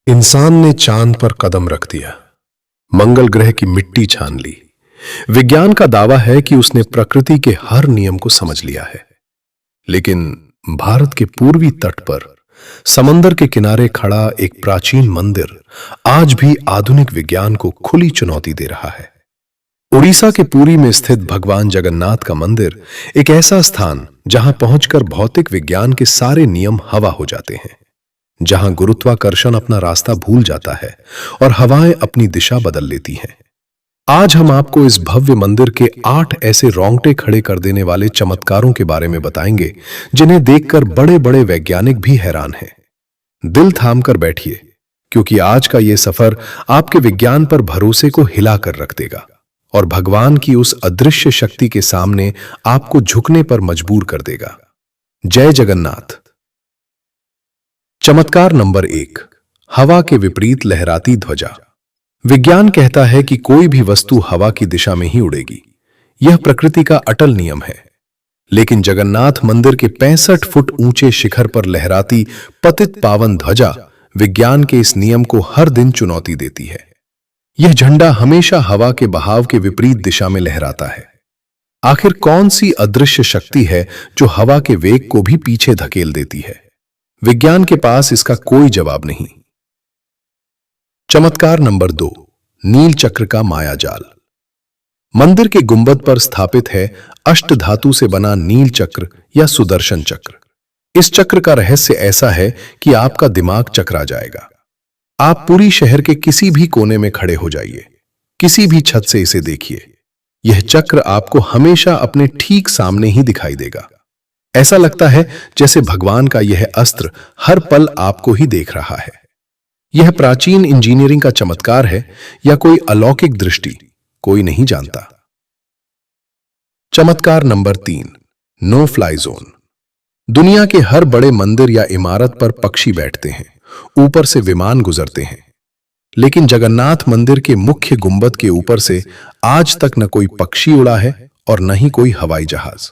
इंसान ने चांद पर कदम रख दिया, मंगल ग्रह की मिट्टी छान ली। विज्ञान का दावा है कि उसने प्रकृति के हर नियम को समझ लिया है। लेकिन भारत के पूर्वी तट पर समंदर के किनारे खड़ा एक प्राचीन मंदिर आज भी आधुनिक विज्ञान को खुली चुनौती दे रहा है। उड़ीसा के पुरी में स्थित भगवान जगन्नाथ का मंदिर एक ऐसा स्थान जहां पहुंचकर भौतिक विज्ञान के सारे नियम हवा हो जाते हैं, जहां गुरुत्वाकर्षण अपना रास्ता भूल जाता है और हवाएं अपनी दिशा बदल लेती हैं। आज हम आपको इस भव्य मंदिर के 8 ऐसे रोंगटे खड़े कर देने वाले चमत्कारों के बारे में बताएंगे, जिन्हें देखकर बड़े बड़े वैज्ञानिक भी हैरान हैं। दिल थाम कर बैठिए, क्योंकि आज का यह सफर आपके विज्ञान पर भरोसे को हिला कर रख देगा और भगवान की उस अदृश्य शक्ति के सामने आपको झुकने पर मजबूर कर देगा। जय जगन्नाथ। चमत्कार नंबर 1, हवा के विपरीत लहराती ध्वजा। विज्ञान कहता है कि कोई भी वस्तु हवा की दिशा में ही उड़ेगी। यह प्रकृति का अटल नियम है। लेकिन जगन्नाथ मंदिर के 65 फुट ऊंचे शिखर पर लहराती पतित पावन ध्वजा विज्ञान के इस नियम को हर दिन चुनौती देती है। यह झंडा हमेशा हवा के बहाव के विपरीत दिशा में लहराता है। आखिर कौन सी अदृश्य शक्ति है जो हवा के वेग को भी पीछे धकेल देती है? विज्ञान के पास इसका कोई जवाब नहीं। चमत्कार नंबर 2, नील चक्र का मायाजाल। मंदिर के गुंबद पर स्थापित है अष्टधातु से बना नील चक्र या सुदर्शन चक्र। इस चक्र का रहस्य ऐसा है कि आपका दिमाग चकरा जाएगा। आप पूरी शहर के किसी भी कोने में खड़े हो जाइए, किसी भी छत से इसे देखिए, यह चक्र आपको हमेशा अपने ठीक सामने ही दिखाई देगा। ऐसा लगता है जैसे भगवान का यह अस्त्र हर पल आपको ही देख रहा है। यह प्राचीन इंजीनियरिंग का चमत्कार है या कोई अलौकिक दृष्टि, कोई नहीं जानता। चमत्कार नंबर 3, नो फ्लाई जोन। दुनिया के हर बड़े मंदिर या इमारत पर पक्षी बैठते हैं, ऊपर से विमान गुजरते हैं। लेकिन जगन्नाथ मंदिर के मुख्य गुंबद के ऊपर से आज तक न कोई पक्षी उड़ा है और न ही कोई हवाई जहाज।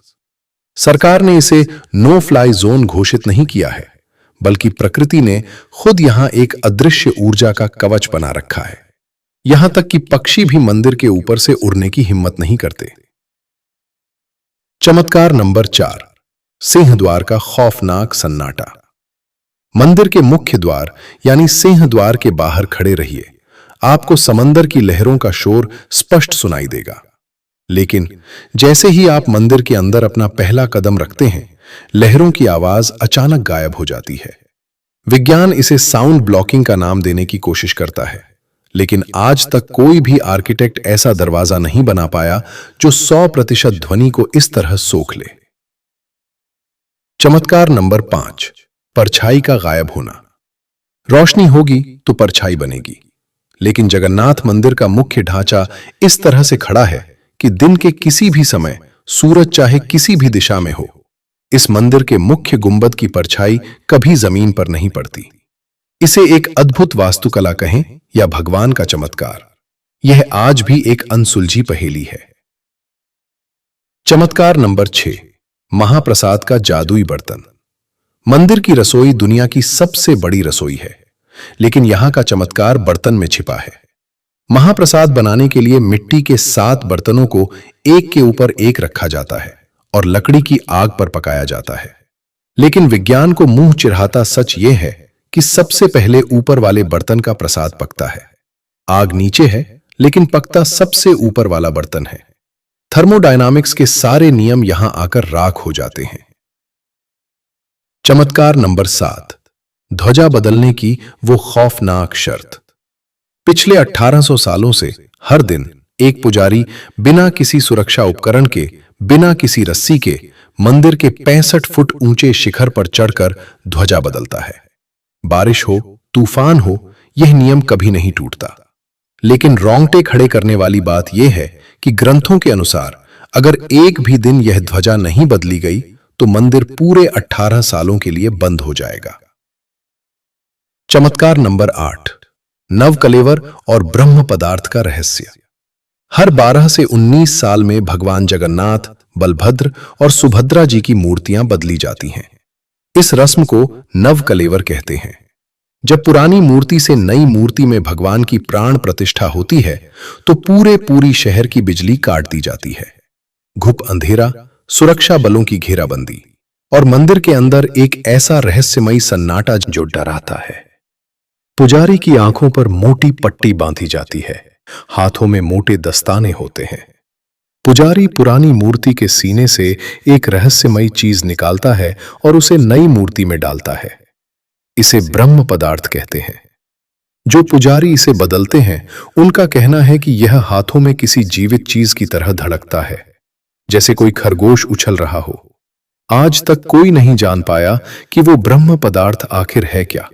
सरकार ने इसे नो फ्लाई जोन घोषित नहीं किया है, बल्कि प्रकृति ने खुद यहां एक अदृश्य ऊर्जा का कवच बना रखा है। यहां तक कि पक्षी भी मंदिर के ऊपर से उड़ने की हिम्मत नहीं करते। चमत्कार नंबर 4, सिंह द्वार का खौफनाक सन्नाटा। मंदिर के मुख्य द्वार यानी सिंह द्वार के बाहर खड़े रहिए, आपको समंदर की लहरों का शोर स्पष्ट सुनाई देगा। लेकिन जैसे ही आप मंदिर के अंदर अपना पहला कदम रखते हैं, लहरों की आवाज अचानक गायब हो जाती है। विज्ञान इसे साउंड ब्लॉकिंग का नाम देने की कोशिश करता है, लेकिन आज तक कोई भी आर्किटेक्ट ऐसा दरवाजा नहीं बना पाया जो 100% ध्वनि को इस तरह सोख ले। चमत्कार नंबर 5, परछाई का गायब होना। रोशनी होगी तो परछाई बनेगी, लेकिन जगन्नाथ मंदिर का मुख्य ढांचा इस तरह से खड़ा है कि दिन के किसी भी समय सूरज चाहे किसी भी दिशा में हो, इस मंदिर के मुख्य गुंबद की परछाई कभी जमीन पर नहीं पड़ती। इसे एक अद्भुत वास्तुकला कहें या भगवान का चमत्कार, यह आज भी एक अनसुलझी पहेली है। चमत्कार नंबर 6, महाप्रसाद का जादुई बर्तन। मंदिर की रसोई दुनिया की सबसे बड़ी रसोई है, लेकिन यहां का चमत्कार बर्तन में छिपा है। महाप्रसाद बनाने के लिए मिट्टी के 7 बर्तनों को एक के ऊपर एक रखा जाता है और लकड़ी की आग पर पकाया जाता है। लेकिन विज्ञान को मुंह चिढ़ाता सच यह है कि सबसे पहले ऊपर वाले बर्तन का प्रसाद पकता है। आग नीचे है, लेकिन पकता सबसे ऊपर वाला बर्तन है। थर्मोडायनामिक्स के सारे नियम यहां आकर राख हो जाते हैं। चमत्कार नंबर 7, ध्वजा बदलने की वो खौफनाक शर्त। पिछले 1800 सालों से हर दिन एक पुजारी बिना किसी सुरक्षा उपकरण के, बिना किसी रस्सी के मंदिर के 65 फुट ऊंचे शिखर पर चढ़कर ध्वजा बदलता है। बारिश हो, तूफान हो, यह नियम कभी नहीं टूटता। लेकिन रोंगटे खड़े करने वाली बात यह है कि ग्रंथों के अनुसार अगर एक भी दिन यह ध्वजा नहीं बदली गई तो मंदिर पूरे 18 सालों के लिए बंद हो जाएगा। चमत्कार नंबर 8, नवकलेवर और ब्रह्म पदार्थ का रहस्य। हर 12 से 19 साल में भगवान जगन्नाथ, बलभद्र और सुभद्रा जी की मूर्तियां बदली जाती हैं। इस रस्म को नवकलेवर कहते हैं। जब पुरानी मूर्ति से नई मूर्ति में भगवान की प्राण प्रतिष्ठा होती है तो पूरी शहर की बिजली काट दी जाती है। घुप अंधेरा, सुरक्षा बलों की घेराबंदी और मंदिर के अंदर एक ऐसा रहस्यमयी सन्नाटा जो डराता है। पुजारी की आंखों पर मोटी पट्टी बांधी जाती है, हाथों में मोटे दस्ताने होते हैं। पुजारी पुरानी मूर्ति के सीने से एक रहस्यमयी चीज निकालता है और उसे नई मूर्ति में डालता है। इसे ब्रह्म पदार्थ कहते हैं। जो पुजारी इसे बदलते हैं उनका कहना है कि यह हाथों में किसी जीवित चीज की तरह धड़कता है, जैसे कोई खरगोश उछल रहा हो। आज तक कोई नहीं जान पाया कि वो ब्रह्म पदार्थ आखिर है क्या।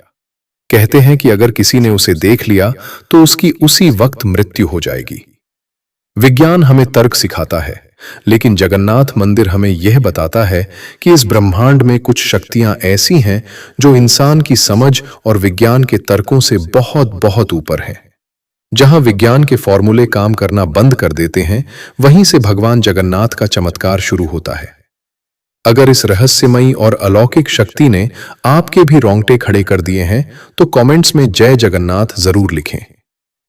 कहते हैं कि अगर किसी ने उसे देख लिया तो उसकी उसी वक्त मृत्यु हो जाएगी। विज्ञान हमें तर्क सिखाता है, लेकिन जगन्नाथ मंदिर हमें यह बताता है कि इस ब्रह्मांड में कुछ शक्तियां ऐसी हैं जो इंसान की समझ और विज्ञान के तर्कों से बहुत ऊपर हैं। जहां विज्ञान के फॉर्मूले काम करना बंद कर देते हैं, वहीं से भगवान जगन्नाथ का चमत्कार शुरू होता है। अगर इस रहस्यमयी और अलौकिक शक्ति ने आपके भी रोंगटे खड़े कर दिए हैं तो कमेंट्स में जय जगन्नाथ जरूर लिखें।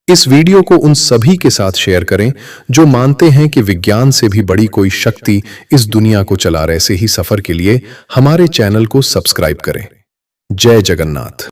इस वीडियो को उन सभी के साथ शेयर करें जो मानते हैं कि विज्ञान से भी बड़ी कोई शक्ति इस दुनिया को चला रहे। ऐसे ही सफर के लिए हमारे चैनल को सब्सक्राइब करें। जय जगन्नाथ।